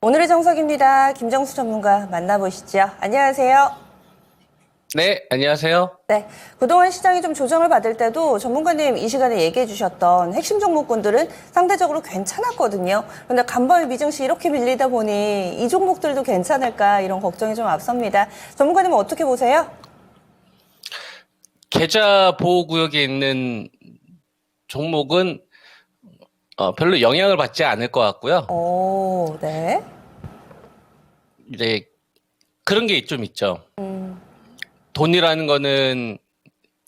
오늘의 정석입니다. 김정수 전문가 만나보시죠. 안녕하세요. 네, 안녕하세요. 네, 그동안 시장이 좀 조정을 받을 때도 전문가님 이 시간에 얘기해 주셨던 핵심 종목군들은 상대적으로 괜찮았거든요. 그런데 간밤에 미증시 이렇게 밀리다 보니 이 종목들도 괜찮을까 이런 걱정이 좀 앞섭니다. 전문가님은 어떻게 보세요? 계좌 보호구역에 있는 종목은 별로 영향을 받지 않을 것 같고요. 오, 네. 이제 그런 게 좀 있죠. 돈이라는 거는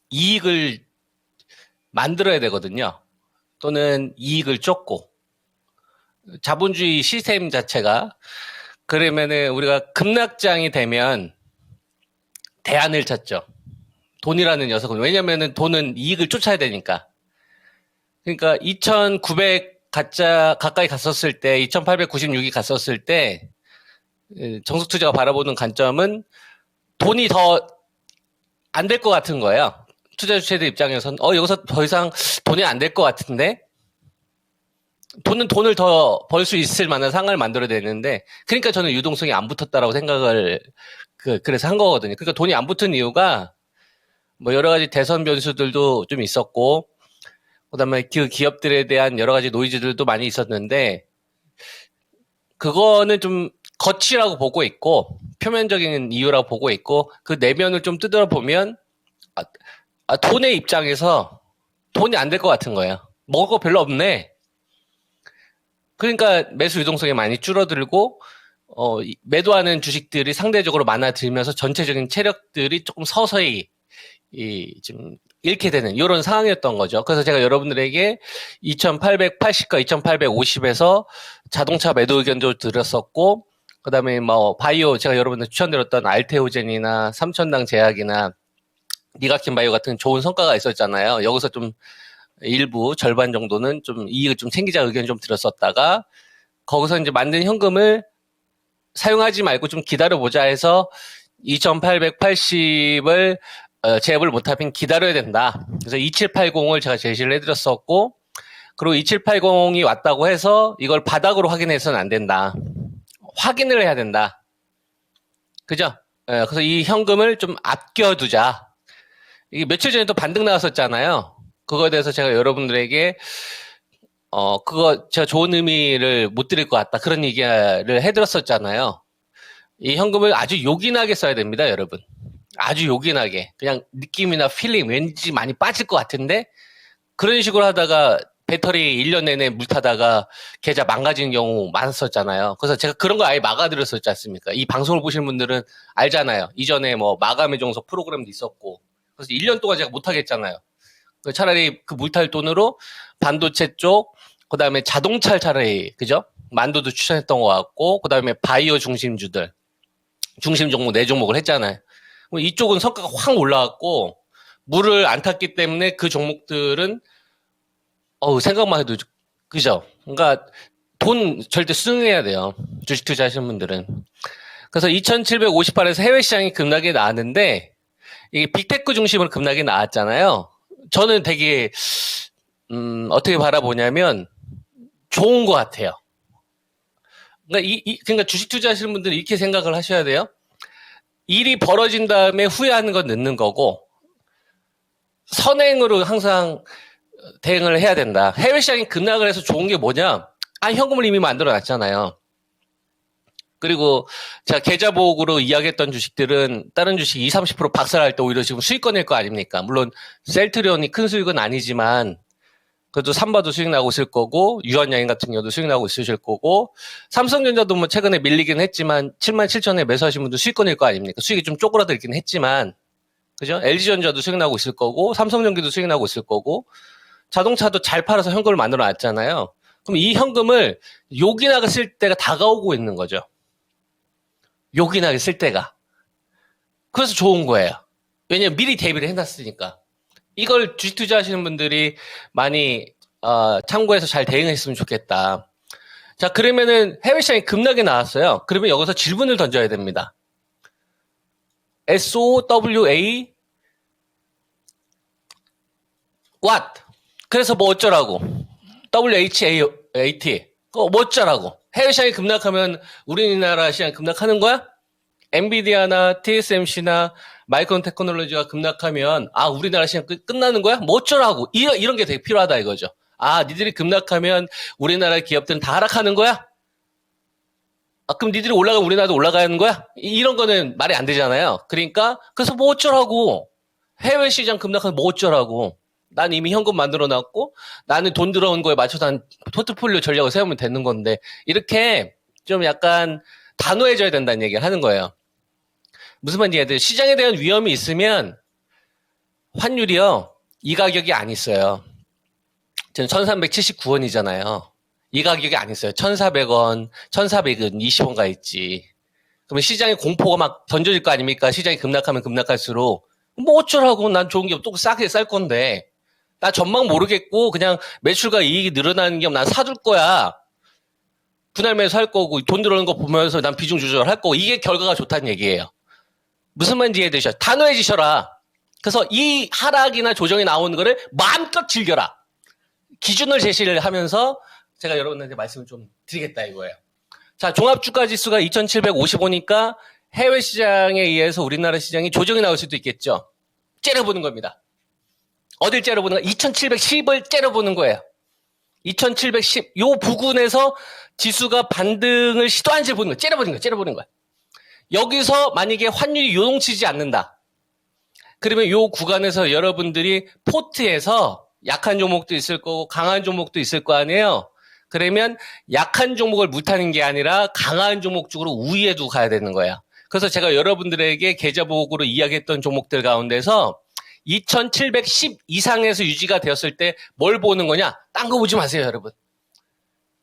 이익을 만들어야 되거든요. 또는 이익을 쫓고. 자본주의 시스템 자체가 그러면은 우리가 급락장이 되면 대안을 찾죠. 돈이라는 녀석은. 왜냐면은 돈은 이익을 쫓아야 되니까. 그러니까 2,900 가까이 갔었을 때, 2,896이 갔었을 때, 정석투자가 바라보는 관점은 돈이 더 안 될 것 같은 거예요. 투자 주체들 입장에서는 여기서 더 이상 돈이 안 될 것 같은데 돈을 더 벌 수 있을 만한 상황을 만들어야 되는데, 그러니까 저는 유동성이 안 붙었다라고 생각을 그래서 한 거거든요. 그러니까 돈이 안 붙은 이유가 뭐 여러 가지 대선 변수들도 좀 있었고, 그다음에 그 기업들에 대한 여러 가지 노이즈들도 많이 있었는데, 그거는 좀 거치라고 보고 있고, 표면적인 이유라고 보고 있고, 그 내면을 좀 뜯어 보면 돈의 입장에서 돈이 안 될 것 같은 거예요. 먹을 거 별로 없네. 그러니까 매수 유동성이 많이 줄어들고, 매도하는 주식들이 상대적으로 많아들면서 전체적인 체력들이 조금 서서히 좀 잃게 되는 이런 상황이었던 거죠. 그래서 제가 여러분들에게 2,880과 2,850에서 자동차 매도 의견도 드렸었고, 그다음에 뭐 바이오 제가 여러분들 추천드렸던 알테오젠이나 삼천당 제약이나 니가킨 바이오 같은 좋은 성과가 있었잖아요. 여기서 좀 일부 절반 정도는 좀 이익을 좀 챙기자 의견 좀 드렸었다가, 거기서 이제 만든 현금을 사용하지 말고 좀 기다려보자 해서 2,880을 제압을 못하면 기다려야 된다. 그래서 2780을 제가 제시를 해드렸었고, 그리고 2780이 왔다고 해서 이걸 바닥으로 확인해서는 안 된다. 확인을 해야 된다. 그죠? 그래서 이 현금을 좀 아껴두자. 이게 며칠 전에 또 반등 나왔었잖아요. 그거에 대해서 제가 여러분들에게 그거 제가 좋은 의미를 못 드릴 것 같다. 그런 얘기를 해드렸었잖아요. 이 현금을 아주 요긴하게 써야 됩니다, 여러분. 아주 요긴하게. 그냥 느낌이나 필링, 왠지 많이 빠질 것 같은데, 그런 식으로 하다가 배터리 1년 내내 물 타다가 계좌 망가지는 경우 많았었잖아요. 그래서 제가 그런 거 아예 막아드렸었지 않습니까? 이 방송을 보시는 분들은 알잖아요. 이전에 뭐 마감의 종속 프로그램도 있었고. 그래서 1년 동안 제가 못하겠잖아요. 차라리 그 물탈 돈으로 반도체 쪽, 그 다음에 자동차 차라리, 그죠? 만도도 추천했던 것 같고, 그 다음에 바이오 중심주들, 중심 종목 4종목을 했잖아요. 이쪽은 성과가 확 올라왔고, 물을 안 탔기 때문에 그 종목들은, 생각만 해도, 그죠? 그러니까 돈 절대 수능해야 돼요. 주식 투자하시는 분들은. 그래서 2,758에서 해외 시장이 급락이 나왔는데, 이게 빅테크 중심으로 급락이 나왔잖아요. 저는 되게 어떻게 바라보냐면 좋은 것 같아요. 그러니까 주식 투자하시는 분들은 이렇게 생각을 하셔야 돼요. 일이 벌어진 다음에 후회하는 건 늦는 거고, 선행으로 항상 대응을 해야 된다. 해외 시장이 급락을 해서 좋은 게 뭐냐? 현금을 이미 만들어 놨잖아요. 그리고 제가 계좌 보호구로 이야기했던 주식들은 다른 주식 20, 30% 박살날 때 오히려 지금 수익 꺼낼 거 아닙니까? 물론 셀트리온이 큰 수익은 아니지만 그래도 삼바도 수익 나고 있을 거고, 유한양인 같은 경우도 수익 나고 있으실 거고, 삼성전자도 뭐 최근에 밀리긴 했지만 77,000원에 매수하신 분도 수익 꺼낼 거 아닙니까? 수익이 좀 쪼그라들긴 했지만, 그죠? LG전자도 수익 나고 있을 거고, 삼성전기도 수익 나고 있을 거고, 자동차도 잘 팔아서 현금을 만들어 놨잖아요. 그럼 이 현금을 요긴하게 쓸 때가 다가오고 있는 거죠. 요긴하게 쓸 때가. 그래서 좋은 거예요. 왜냐면 미리 대비를 해놨으니까. 이걸 주식 투자하시는 분들이 많이 참고해서 잘 대응했으면 좋겠다. 자, 그러면은 해외 시장이 급락이 나왔어요. 그러면 여기서 질문을 던져야 됩니다. SOWA what? 그래서 뭐 어쩌라고? WHAT 뭐 어쩌라고. 해외 시장이 급락하면 우리나라 시장 급락하는 거야? 엔비디아나 TSMC나 마이크론 테크놀로지가 급락하면 우리나라 시장 끝나는 거야? 뭐 어쩌라고. 이런 게 되게 필요하다 이거죠. 니들이 급락하면 우리나라 기업들은 다 하락하는 거야? 그럼 니들이 올라가면 우리나라도 올라가는 거야? 이런 거는 말이 안 되잖아요. 그래서 뭐 어쩌라고. 해외 시장 급락하면 뭐 어쩌라고. 난 이미 현금 만들어 놨고 나는 돈 들어온 거에 맞춰서 한 포트폴리오 전략을 세우면 되는 건데 이렇게 좀 약간 단호해져야 된다는 얘기를 하는 거예요. 무슨 말인지 이해돼요? 시장에 대한 위험이 있으면 환율이요. 이 가격이 안 있어요. 지금 1379원이잖아요. 이 가격이 안 있어요. 1400원, 1400원, 20원 가 있지. 그러면 시장에 공포가 막 던져질 거 아닙니까? 시장이 급락하면 급락할수록 뭐 어쩌라고. 난 좋은 기업 또 싸게 쌀 건데. 나 전망 모르겠고 그냥 매출과 이익이 늘어나는 기업 난 사둘 거야. 분할 매수 할 거고 돈 들어오는 거 보면서 난 비중 조절할 거고 이게 결과가 좋다는 얘기예요. 무슨 말인지 이해되셔? 단호해지셔라. 그래서 이 하락이나 조정이 나오는 거를 마음껏 즐겨라. 기준을 제시를 하면서 제가 여러분한테 말씀을 좀 드리겠다 이거예요. 자, 종합주가지수가 2755니까 해외 시장에 의해서 우리나라 시장이 조정이 나올 수도 있겠죠. 째려보는 겁니다. 어딜 째려보는 거야? 2710을 째려보는 거예요. 2710, 요 부근에서 지수가 반등을 시도한지 보는 거야. 째려보는 거야. 여기서 만약에 환율이 요동치지 않는다. 그러면 요 구간에서 여러분들이 포트에서 약한 종목도 있을 거고 강한 종목도 있을 거 아니에요. 그러면 약한 종목을 못하는 게 아니라 강한 종목 쪽으로 우위에 두고 가야 되는 거야. 그래서 제가 여러분들에게 계좌보고로 이야기했던 종목들 가운데서 2710 이상에서 유지가 되었을 때 뭘 보는 거냐? 딴 거 보지 마세요, 여러분.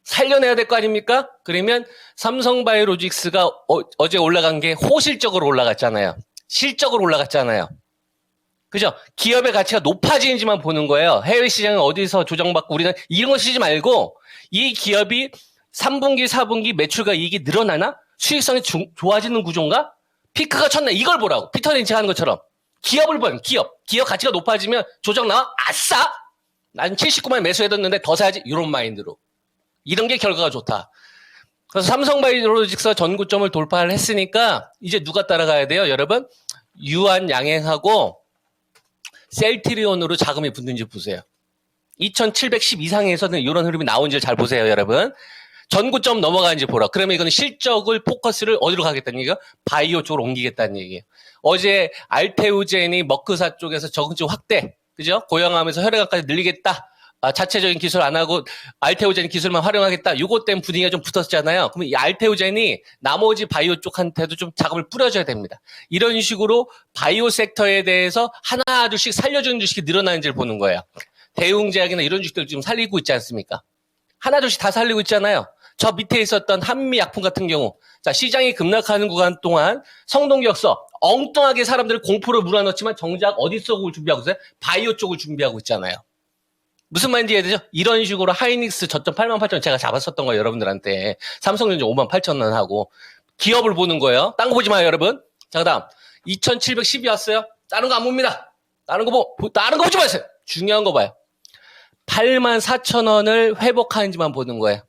살려내야 될 거 아닙니까? 그러면 삼성바이오로직스가 어제 올라간 게 호실적으로 올라갔잖아요. 실적으로 올라갔잖아요. 그죠? 기업의 가치가 높아지는지만 보는 거예요. 해외 시장은 어디서 조정받고 우리는 이런 거 쓰지 말고 이 기업이 3분기, 4분기 매출과 이익이 늘어나나? 수익성이 좋아지는 구조인가? 피크가 쳤나? 이걸 보라고. 피터 린치 하는 것처럼. 기업을 보면 기업 가치가 높아지면 조정 나와? 아싸! 난 79만 매수해뒀는데 더 사야지. 이런 마인드로. 이런 게 결과가 좋다. 그래서 삼성바이오로직스가 전고점을 돌파를 했으니까 이제 누가 따라가야 돼요, 여러분? 유한양행하고 셀트리온으로 자금이 붙는지 보세요. 2710 이상에서는 이런 흐름이 나온지 잘 보세요, 여러분. 전고점 넘어가는지 보라. 그러면 이거는 실적을 포커스를 어디로 가겠다는 얘기가 바이오 쪽으로 옮기겠다는 얘기예요. 어제 알테우젠이 머크사 쪽에서 적응증 확대, 그죠? 고용하면서 혈액암까지 늘리겠다. 자체적인 기술 안 하고 알테오젠 기술만 활용하겠다. 요것 때문에 분위기가 좀 붙었잖아요. 그러면 이 알테오젠이 나머지 바이오 쪽한테도 좀 자금을 뿌려줘야 됩니다. 이런 식으로 바이오 섹터에 대해서 하나 둘씩 살려주는 주식이 늘어나는지를 보는 거예요. 대웅제약이나 이런 주식들 지금 살리고 있지 않습니까? 하나 둘씩 다 살리고 있잖아요. 저 밑에 있었던 한미약품 같은 경우, 자, 시장이 급락하는 구간 동안 성동기업서 엉뚱하게 사람들을 공포로 몰아넣지만 정작 어디 쪽을 준비하고 있어요? 바이오 쪽을 준비하고 있잖아요. 무슨 말인지 이해되죠? 이런 식으로 하이닉스 저점 88,000원 제가 잡았었던 거예요, 여러분들한테. 삼성전자 58,000원 하고. 기업을 보는 거예요. 딴 거 보지 마요, 여러분. 자, 그 다음. 2710이 왔어요. 다른 거 안 봅니다. 다른 거 보지 마세요. 중요한 거 봐요. 84,000원을 회복하는지만 보는 거예요.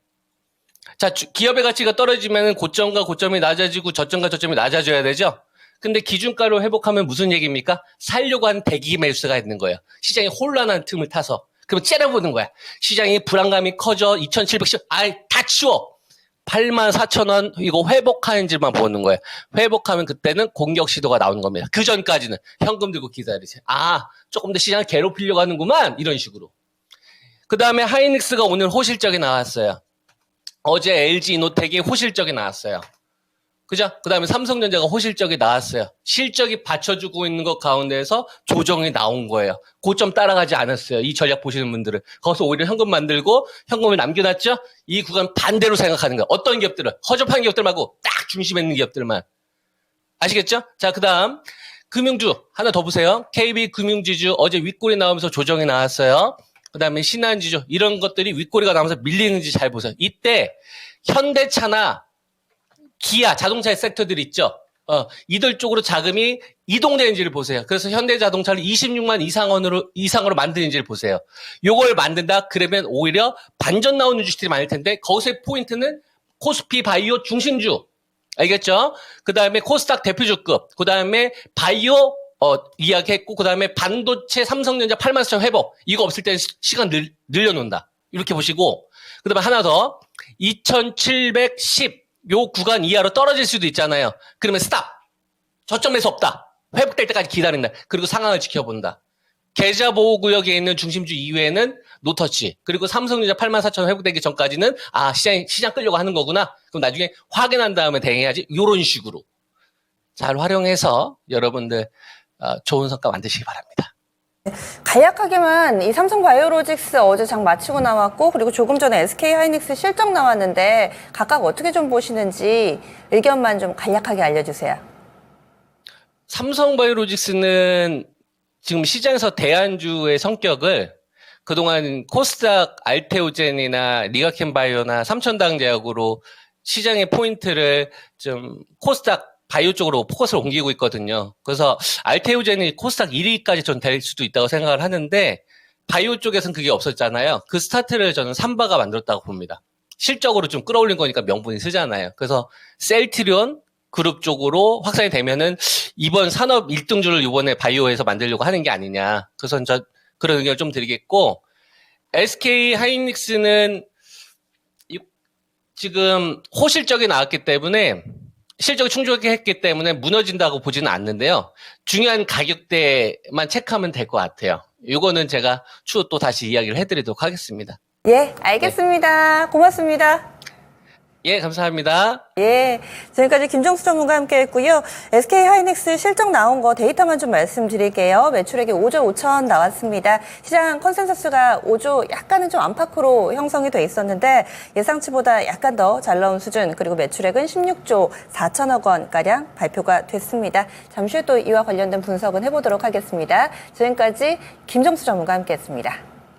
자, 기업의 가치가 떨어지면 고점과 고점이 낮아지고 저점과 저점이 낮아져야 되죠? 근데 기준가로 회복하면 무슨 얘기입니까? 살려고 하는 대기 매수가 있는 거예요. 시장이 혼란한 틈을 타서. 그럼 째려보는 거야. 시장이 불안감이 커져. 2710, 다 치워. 84,000원 이거 회복하는지만 보는 거예요. 회복하면 그때는 공격 시도가 나오는 겁니다. 그 전까지는 현금 들고 기다리세요. 조금 더 시장을 괴롭히려고 하는구만. 이런 식으로. 그 다음에 하이닉스가 오늘 호실적이 나왔어요. 어제 LG 이노텍이 호실적이 나왔어요. 그죠? 그 다음에 삼성전자가 호실적이 나왔어요. 실적이 받쳐주고 있는 것 가운데에서 조정이 나온 거예요. 고점 따라가지 않았어요. 이 전략 보시는 분들은. 거기서 오히려 현금 만들고 현금을 남겨놨죠? 이 구간 반대로 생각하는 거예요. 어떤 기업들은? 허접한 기업들 말고 딱 중심에 있는 기업들만. 아시겠죠? 자, 그 다음 금융주 하나 더 보세요. KB금융지주 어제 윗골이 나오면서 조정이 나왔어요. 그 다음에 신한지주 이런 것들이 윗꼬리가 나오면서 밀리는지 잘 보세요. 이때 현대차나 기아 자동차의 섹터들 있죠. 이들 쪽으로 자금이 이동되는지를 보세요. 그래서 현대자동차를 26만 이상으로 만드는지를 보세요. 요걸 만든다 그러면 오히려 반전 나오는 주식들이 많을 텐데 거기서의 포인트는 코스피 바이오 중심주. 알겠죠? 그 다음에 코스닥 대표주급, 그 다음에 바이오 이야기했고, 그 다음에 반도체 삼성전자 8만 4천 회복. 이거 없을 때는 시간 늘려놓는다. 이렇게 보시고, 그 다음에 하나 더, 2710, 요 구간 이하로 떨어질 수도 있잖아요. 그러면 스탑. 저점에서 없다. 회복될 때까지 기다린다. 그리고 상황을 지켜본다. 계좌보호구역에 있는 중심주 이외에는 노터치. 그리고 삼성전자 8만 4천 회복되기 전까지는 시장 끌려고 하는 거구나. 그럼 나중에 확인한 다음에 대응해야지. 요런 식으로. 잘 활용해서 여러분들 좋은 성과 만드시기 바랍니다. 간략하게만 이 삼성바이오로직스 어제 장 마치고 나왔고 그리고 조금 전에 SK하이닉스 실적 나왔는데 각각 어떻게 좀 보시는지 의견만 좀 간략하게 알려주세요. 삼성바이오로직스는 지금 시장에서 대안주의 성격을 그동안 코스닥 알테오젠이나 리가켄바이오나 삼천당제약으로 시장의 포인트를 좀 코스닥 바이오 쪽으로 포커스를 옮기고 있거든요. 그래서 알테오젠이 코스닥 1위까지 전 될 수도 있다고 생각을 하는데 바이오 쪽에서는 그게 없었잖아요. 그 스타트를 저는 삼바가 만들었다고 봅니다. 실적으로 좀 끌어올린 거니까 명분이 쓰잖아요. 그래서 셀트리온 그룹 쪽으로 확산이 되면은 이번 산업 1등주를 이번에 바이오에서 만들려고 하는 게 아니냐. 그래서 저 그런 의견을 좀 드리겠고, SK 하이닉스는 지금 호실적이 나왔기 때문에 실적이 충족했기 때문에 무너진다고 보지는 않는데요. 중요한 가격대만 체크하면 될 것 같아요. 이거는 제가 추후 또 다시 이야기를 해드리도록 하겠습니다. 예, 알겠습니다. 네. 고맙습니다. 예, 감사합니다. 예, 지금까지 김정수 전문가와 함께 했고요. SK하이닉스 실적 나온 거 데이터만 좀 말씀드릴게요. 매출액이 5조 5천 나왔습니다. 시장 컨센서스가 5조 약간은 좀 안팎으로 형성이 돼 있었는데 예상치보다 약간 더 잘 나온 수준, 그리고 매출액은 16조 4천억 원가량 발표가 됐습니다. 잠시 후 또 이와 관련된 분석은 해보도록 하겠습니다. 지금까지 김정수 전문가와 함께 했습니다.